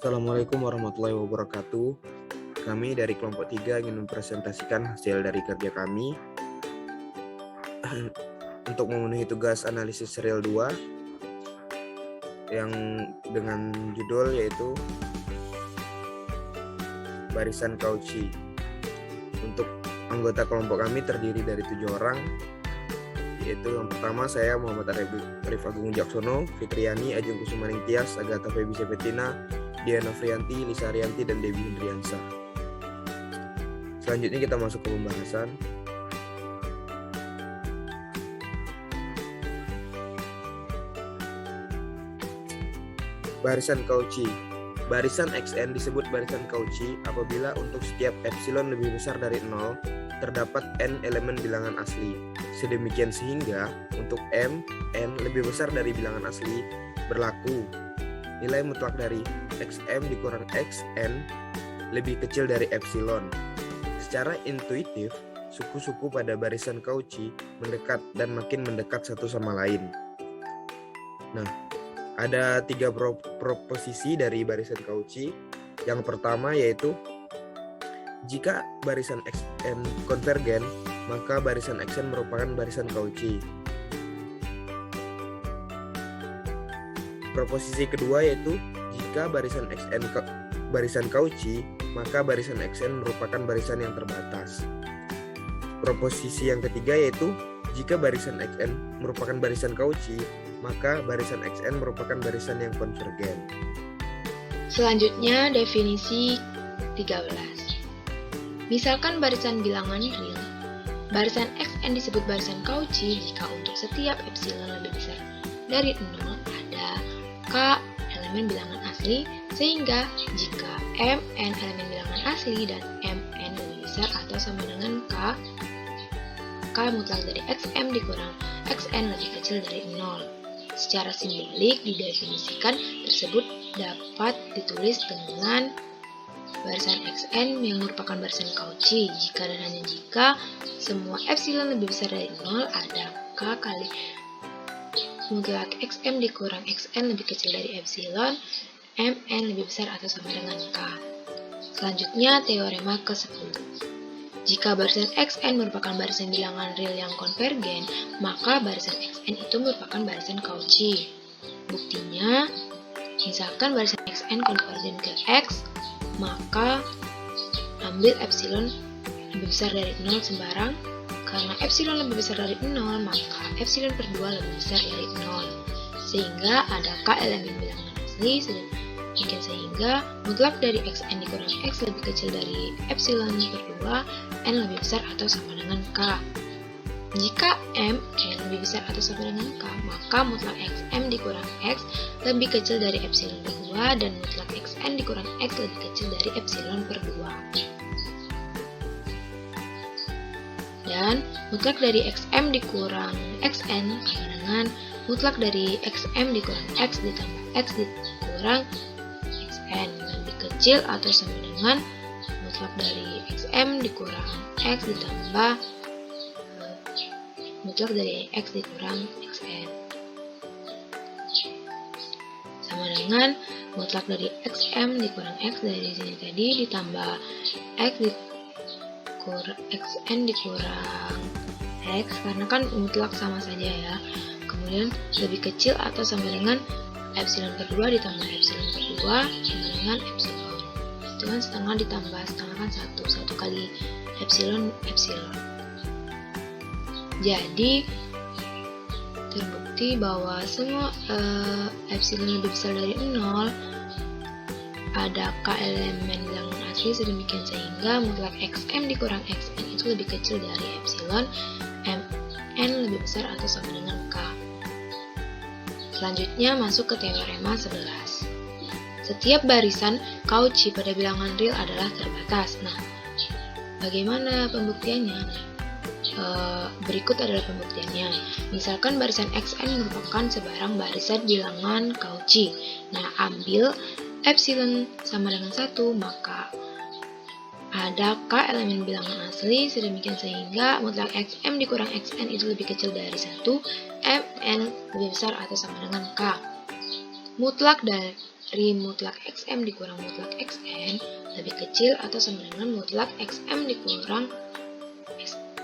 Assalamualaikum warahmatullahi wabarakatuh. Kami dari kelompok 3 ingin mempresentasikan hasil dari kerja kami untuk memenuhi tugas analisis serial 2 yang dengan judul yaitu barisan Cauchy. Untuk anggota kelompok kami terdiri dari 7 orang, yaitu yang pertama saya Muhammad Arif Agung Jaksono, Fitriani, Ajeng Kusumaning Tias, Agatha Febi Sepetina, Diana Frianti, Lisa Arianti, dan Debbie Hendriansa. Selanjutnya kita masuk ke pembahasan. Barisan Cauchy. Barisan Xn disebut barisan Cauchy apabila untuk setiap epsilon lebih besar dari 0 terdapat n elemen bilangan asli. Sedemikian sehingga untuk m, n lebih besar dari bilangan asli berlaku nilai mutlak dari xm dikurang xn lebih kecil dari epsilon. Secara intuitif, suku-suku pada barisan Cauchy mendekat dan makin mendekat satu sama lain. Nah, ada 3 proposisi dari barisan Cauchy. Yang pertama yaitu jika barisan xn konvergen, maka barisan xn merupakan barisan Cauchy. Proposisi kedua yaitu jika barisan xn barisan Cauchy, maka barisan xn merupakan barisan yang terbatas. Proposisi yang ketiga yaitu jika barisan xn merupakan barisan Cauchy, maka barisan xn merupakan barisan yang konvergen. Selanjutnya definisi 13. Misalkan barisan bilangan real, barisan xn disebut barisan Cauchy jika untuk setiap epsilon lebih besar dari 0 ada k elemen bilangan asli, sehingga jika mn elemen bilangan asli dan mn lebih besar atau sama dengan k mutlak dari xm dikurang xn lebih kecil dari 0. Secara simbolik didefinisikan tersebut dapat ditulis dengan barisan xn yang merupakan barisan Cauchy jika dan hanya jika semua epsilon lebih besar dari 0 ada k kali mutlak xm dikurang xn lebih kecil dari epsilon, mn lebih besar atau sama dengan k. Selanjutnya teorema ke-10. Jika barisan xn merupakan barisan bilangan real yang konvergen, maka barisan xn itu merupakan barisan Cauchy. Buktinya, misalkan barisan xn konvergen ke x, maka ambil epsilon lebih besar dari 0 sembarang. Karena epsilon lebih besar dari 0, maka epsilon per 2 lebih besar dari 0. Sehingga ada k elemen bilangan asli, sedemikian sehingga mutlak dari xn dikurang x lebih kecil dari epsilon per 2, n lebih besar atau sama dengan k. Jika m, n lebih besar atau sama dengan k, maka mutlak xm dikurang x lebih kecil dari epsilon per 2, dan mutlak xn dikurang x lebih kecil dari epsilon per 2. Dan mutlak dari xm dikurang xn sama dengan mutlak dari xm dikurang x ditambah x dikurang xn lebih kecil atau sama dengan mutlak dari xm dikurang x ditambah mutlak dari x dikurang xn sama dengan mutlak dari xm dikurang x dari sini tadi ditambah x xn dikurang x, karena kan mutlak sama saja ya. Kemudian lebih kecil atau sama dengan epsilon per 2 ditambah epsilon per 2 sama dengan epsilon. Itu kan setengah ditambah setengah kan 1 kali epsilon. Jadi terbukti bahwa semua epsilon lebih besar dari 0 ada k elemen bilangan asli, sedemikian sehingga mutlak xm dikurang xn itu lebih kecil dari epsilon, mn lebih besar atau sama dengan k. Selanjutnya masuk ke teorema 11. Setiap barisan Cauchy pada bilangan real adalah terbatas. Nah, bagaimana pembuktiannya? Berikut adalah pembuktiannya. Misalkan barisan xn merupakan sebarang barisan bilangan Cauchy. Nah, ambil epsilon sama dengan 1, maka ada k elemen bilangan asli, sedemikian sehingga mutlak xm dikurang xn itu lebih kecil dari 1, mn lebih besar atau sama dengan k. Mutlak dari mutlak XM dikurang mutlak XN lebih kecil atau sama dengan mutlak XM dikurang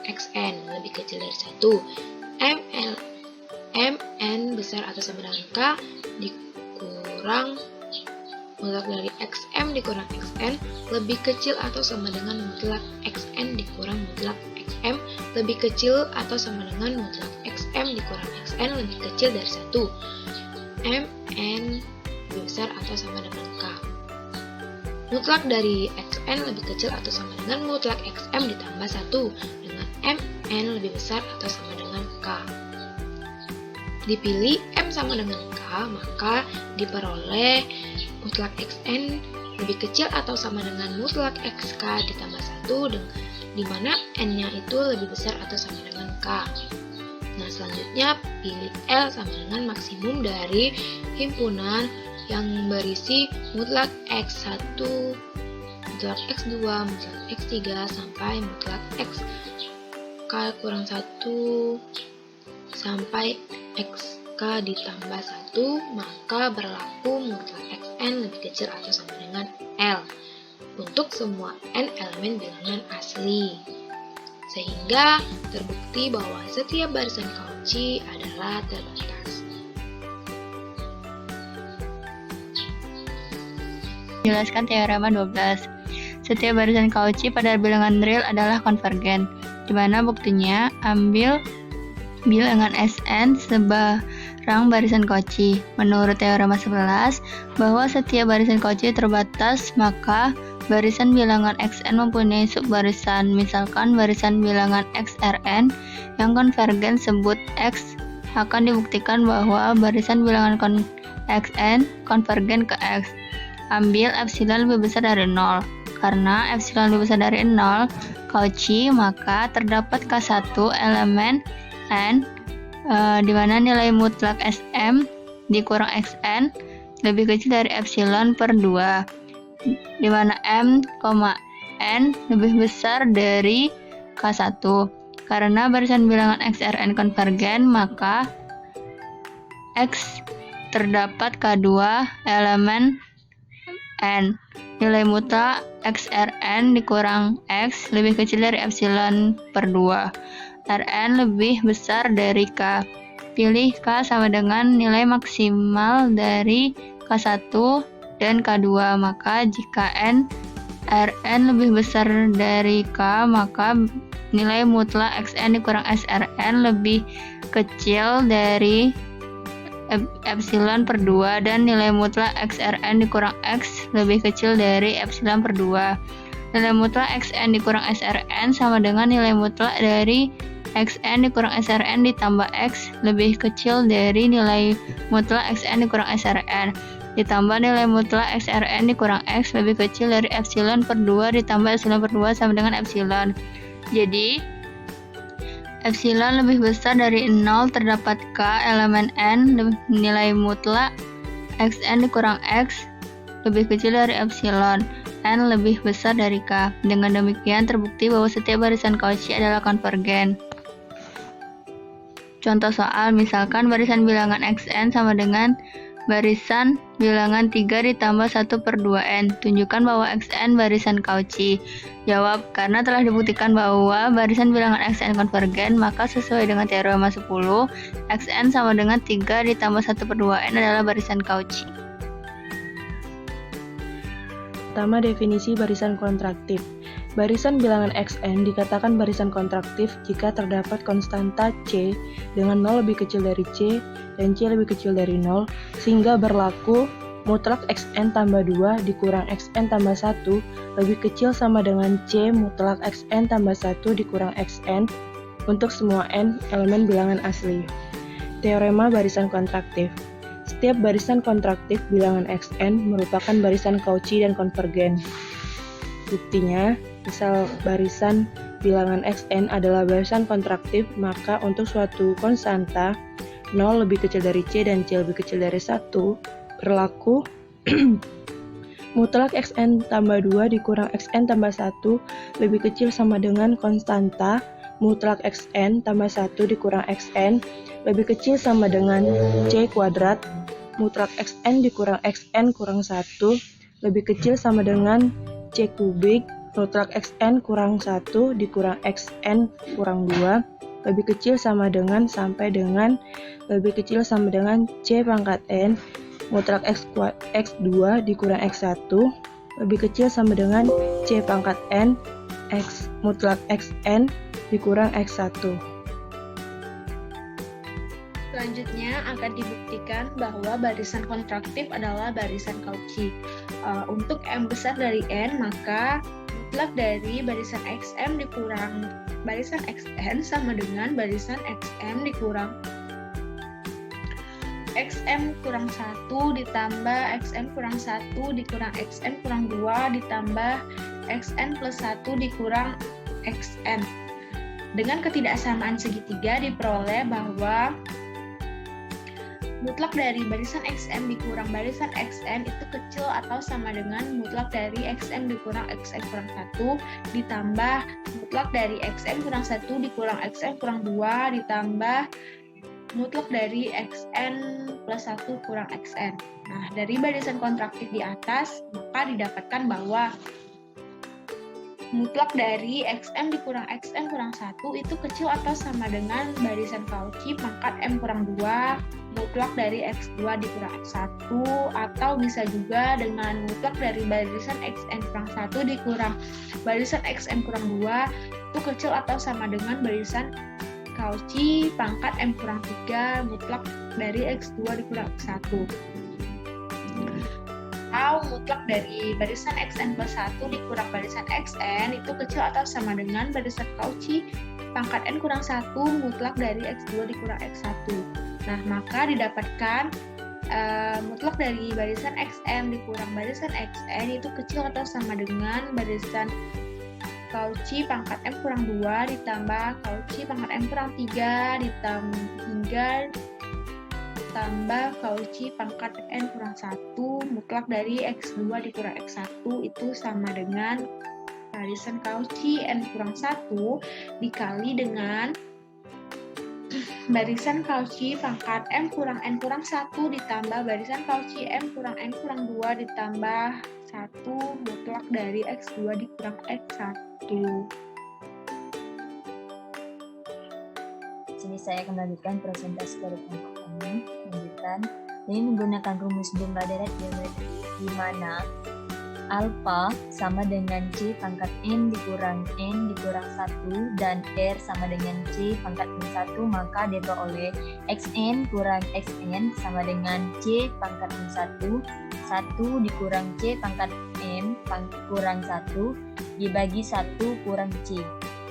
XN lebih kecil dari 1. Mn besar atau sama dengan K dikurang mutlak dari XM dikurang XN lebih kecil atau sama dengan mutlak XN dikurang mutlak XM lebih kecil atau sama dengan mutlak XM dikurang XN lebih kecil dari 1. Mn lebih besar atau sama dengan K. Mutlak dari XN lebih kecil atau sama dengan mutlak XM ditambah 1 dengan Mn lebih besar atau sama dengan K. Dipilih M sama dengan K, maka diperoleh mutlak XN lebih kecil atau sama dengan mutlak XK ditambah 1 di mana N-nya itu lebih besar atau sama dengan K. Nah, selanjutnya pilih L sama dengan maksimum dari himpunan yang berisi mutlak X1, mutlak X2, mutlak X3 sampai mutlak XK kurang 1 sampai XK ditambah 1, maka berlaku mutlak XN lebih kecil atau sama dengan L untuk semua N elemen bilangan asli. Sehingga terbukti bahwa setiap barisan Cauchy adalah terbatas. Jelaskan teorema 12. Setiap barisan Cauchy pada bilangan real adalah konvergen. Di mana buktinya? Ambil bilangan Sn sebarang barisan Cauchy. Menurut teorema 11, bahwa setiap barisan Cauchy terbatas, maka barisan bilangan Xn mempunyai subbarisan. Misalkan barisan bilangan Xrn yang konvergen sebut X, akan dibuktikan bahwa barisan bilangan Xn konvergen ke X. Ambil epsilon lebih besar dari 0. Karena epsilon lebih besar dari 0 Cauchy, maka terdapat K1 elemen N di mana nilai mutlak Sm dikurang Xn lebih kecil dari epsilon per 2, di mana M, N lebih besar dari K1. Karena barisan bilangan Xrn konvergen, maka X terdapat K2 elemen N. Nilai mutlak Xrn dikurang X lebih kecil dari epsilon per 2. Rn lebih besar dari K. Pilih K sama dengan nilai maksimal dari K1 dan K2. Maka jika Rn lebih besar dari K, maka nilai mutlak Xn dikurang Srn lebih kecil dari epsilon per 2 dan nilai mutlak Xrn dikurang X lebih kecil dari epsilon per 2. Nilai mutlak Xn dikurang Srn sama dengan nilai mutlak dari Xn dikurang Srn ditambah X lebih kecil dari nilai mutlak Xn dikurang Srn ditambah nilai mutlak Srn dikurang X lebih kecil dari epsilon per 2 ditambah epsilon per 2 sama dengan epsilon. Jadi epsilon lebih besar dari 0, terdapat K elemen N, nilai mutlak Xn dikurang X lebih kecil dari epsilon, N lebih besar dari K. Dengan demikian terbukti bahwa setiap barisan Cauchy adalah konvergen. Contoh soal, misalkan barisan bilangan Xn sama dengan barisan bilangan 3 ditambah 1 per 2n. Tunjukkan bahwa Xn barisan Cauchy. Jawab, karena telah dibuktikan bahwa barisan bilangan Xn konvergen, maka sesuai dengan teorema 10, Xn sama dengan 3 ditambah 1 per 2n adalah barisan Cauchy. Pertama, definisi barisan kontraktif. Barisan bilangan Xn dikatakan barisan kontraktif jika terdapat konstanta C dengan 0 lebih kecil dari C dan C lebih kecil dari 0, sehingga berlaku mutlak Xn tambah 2 dikurang Xn tambah 1 lebih kecil sama dengan C mutlak Xn tambah 1 dikurang Xn untuk semua n elemen bilangan asli. Teorema barisan kontraktif. Setiap barisan kontraktif bilangan Xn merupakan barisan Cauchy dan konvergen. Buktinya, misal barisan bilangan Xn adalah barisan kontraktif, maka untuk suatu konstanta 0 lebih kecil dari C dan C lebih kecil dari 1 berlaku mutlak Xn tambah 2 dikurang Xn tambah 1 lebih kecil sama dengan konstanta mutlak Xn tambah 1 dikurang Xn lebih kecil sama dengan C kuadrat mutlak xn dikurang xn kurang 1 lebih kecil sama dengan c kubik mutlak xn kurang 1 dikurang xn kurang 2 lebih kecil sama dengan sampai dengan lebih kecil sama dengan c pangkat n mutlak x2 dikurang x1 lebih kecil sama dengan c pangkat n x mutlak xn dikurang x1. Selanjutnya akan dibuktikan bahwa barisan kontraktif adalah barisan Cauchy. Untuk M besar dari N, maka mutlak dari barisan XM dikurang barisan XN sama dengan barisan XM dikurang XM kurang 1 ditambah XM kurang 1 dikurang XN kurang 2 ditambah XN plus 1 dikurang XN. Dengan ketidaksamaan segitiga diperoleh bahwa mutlak dari barisan XM dikurang barisan XN itu kecil atau sama dengan mutlak dari XM dikurang XN kurang 1 ditambah mutlak dari XM kurang 1 dikurang XM kurang 2 ditambah mutlak dari XN plus 1 kurang XN. Nah, dari barisan kontraktif di atas, maka didapatkan bahwa mutlak dari XM dikurang XN kurang 1 itu kecil atau sama dengan barisan Cauchy pangkat M kurang 2 mutlak dari X2 dikurang X1 atau bisa juga dengan mutlak dari barisan XN kurang 1 dikurang barisan XN kurang 2 itu kecil atau sama dengan barisan Cauchy pangkat M kurang 3 mutlak dari X2 dikurang X1 atau mutlak dari barisan XN plus 1 dikurang barisan XN itu kecil atau sama dengan barisan Cauchy pangkat N kurang 1 mutlak dari X2 dikurang X1. Nah, maka didapatkan mutlak dari barisan XM dikurang barisan XN itu kecil atau sama dengan barisan Cauchy pangkat M kurang 2 ditambah Cauchy pangkat M kurang 3 ditambah Cauchy pangkat N kurang 1 mutlak dari X2 dikurang X1 itu sama dengan barisan Cauchy N kurang 1 dikali dengan barisan Cauchy pangkat M kurang N kurang 1 ditambah barisan Cauchy M kurang N kurang 2 ditambah 1 mutlak dari X2 dikurang X1. Sini saya akan melanjutkan presentasi dari kelompok kami. Lanjutan, ini menggunakan rumus jumlah deret geometri di mana alpha sama dengan C pangkat N dikurang 1 dan R sama dengan C pangkat N1, maka diperoleh XN kurang XN sama dengan C pangkat N1 1 dikurang C pangkat M kurang 1 dibagi 1 kurang C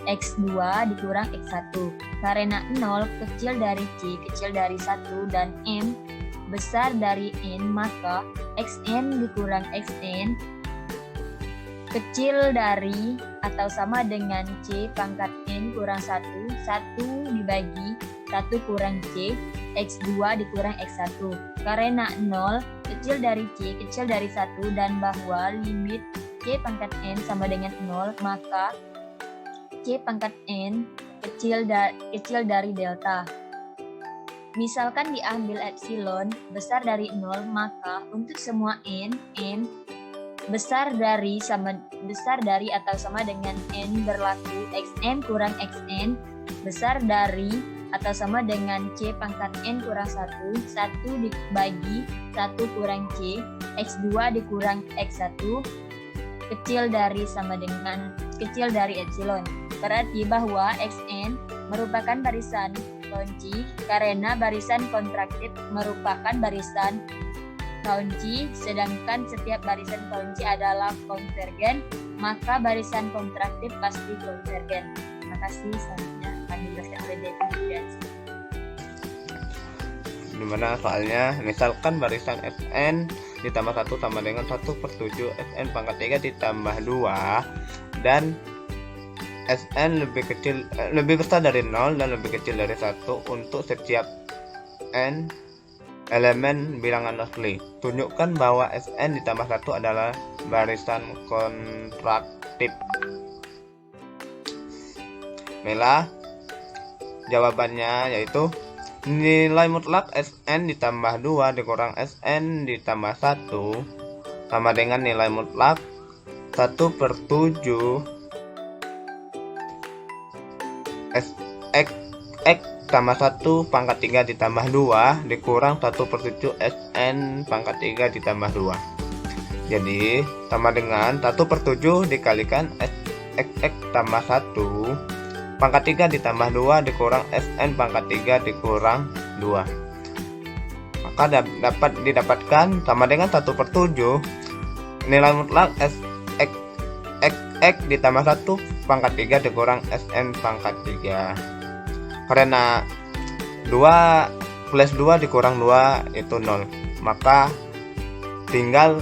X2 dikurang X1 karena 0 kecil dari C kecil dari 1 dan M besar dari N, maka XN dikurang XN kecil dari atau sama dengan C pangkat N kurang 1 dibagi 1 kurang C X2 dikurang X1 karena 0 kecil dari C kecil dari 1 dan bahwa limit C pangkat N sama dengan 0, maka C pangkat N kecil dari delta. Misalkan diambil epsilon besar dari 0, maka untuk semua N besar dari atau sama dengan N berlaku XN kurang XN besar dari atau sama dengan C pangkat N kurang 1 dibagi 1 kurang C X2 dikurang X1 kecil dari epsilon. Berarti bahwa XN merupakan barisan Cauchy karena barisan kontraktif merupakan barisan Cauchy, sedangkan setiap barisan Cauchy adalah konvergen, maka barisan kontraktif pasti konvergen. Terima kasih. Selanjutnya akan dijelaskan oleh definisi. Dimana soalnya misalkan barisan Fn ditambah 1 sama dengan 1/7 Fn pangkat 3 ditambah 2 dan Sn lebih besar dari 0 dan lebih kecil dari 1 untuk setiap n elemen bilangan asli. Tunjukkan bahwa Sn ditambah 1 adalah barisan kontraktif. Baiklah, jawabannya yaitu nilai mutlak Sn ditambah 2 dikurang Sn ditambah 1 sama dengan nilai mutlak 1/7 X tambah 1 pangkat 3 ditambah 2 dikurang 1/7 Sn pangkat 3 ditambah 2. Jadi sama dengan 1/7 dikalikan X tambah 1 pangkat 3 ditambah 2 dikurang Sn pangkat 3 dikurang 2. Maka dapat didapatkan sama dengan 1/7 nilai mutlak X ditambah 1 pangkat 3 dikurang Sn pangkat 3. Karena 2 plus 2 dikurang 2 itu 0. Maka tinggal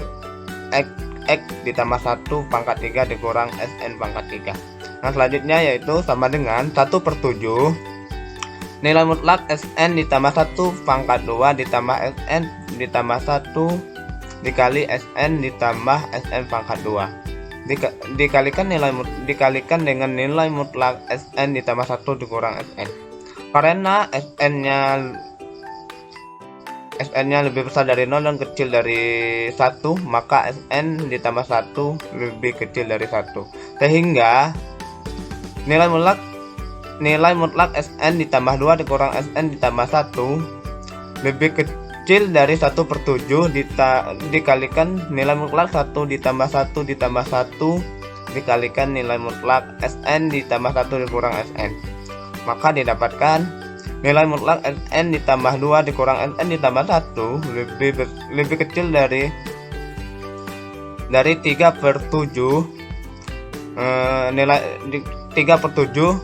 X ditambah 1 pangkat 3 dikurang Sn pangkat 3. Nah selanjutnya yaitu sama dengan 1/7 nilai mutlak Sn ditambah 1 pangkat 2 ditambah Sn ditambah 1 dikali Sn ditambah Sn pangkat 2 dikalikan dengan nilai mutlak Sn ditambah 1 dikurang Sn. Karena Sn-nya lebih besar dari 0 dan kecil dari 1, maka Sn ditambah 1 lebih kecil dari 1. Sehingga nilai mutlak Sn ditambah 2 dikurang Sn ditambah 1 lebih kecil dari 1/7 dikalikan nilai mutlak 1 ditambah 1 ditambah 1 dikalikan nilai mutlak Sn ditambah 1 dikurang Sn. Maka didapatkan nilai mutlak Sn ditambah 2 dikurang Sn ditambah 1 lebih kecil dari 3/7 nilai 3/7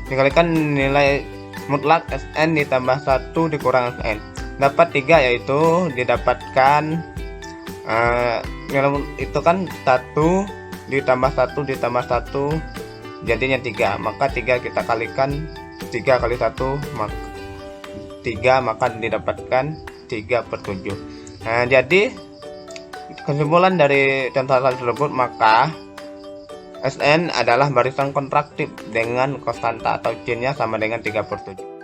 dikalikan nilai mutlak Sn ditambah 1 dikurang Sn. Dapat 3 yaitu didapatkan nilai itu kan 1 ditambah 1 ditambah 1 jadinya 3. Maka 3 kita kalikan 3 kali 1 maka 3, maka didapatkan 3/7. Nah, jadi kesimpulan dari contoh tersebut, maka Sn adalah barisan kontraktif dengan konstanta atau C-nya sama dengan 3/7.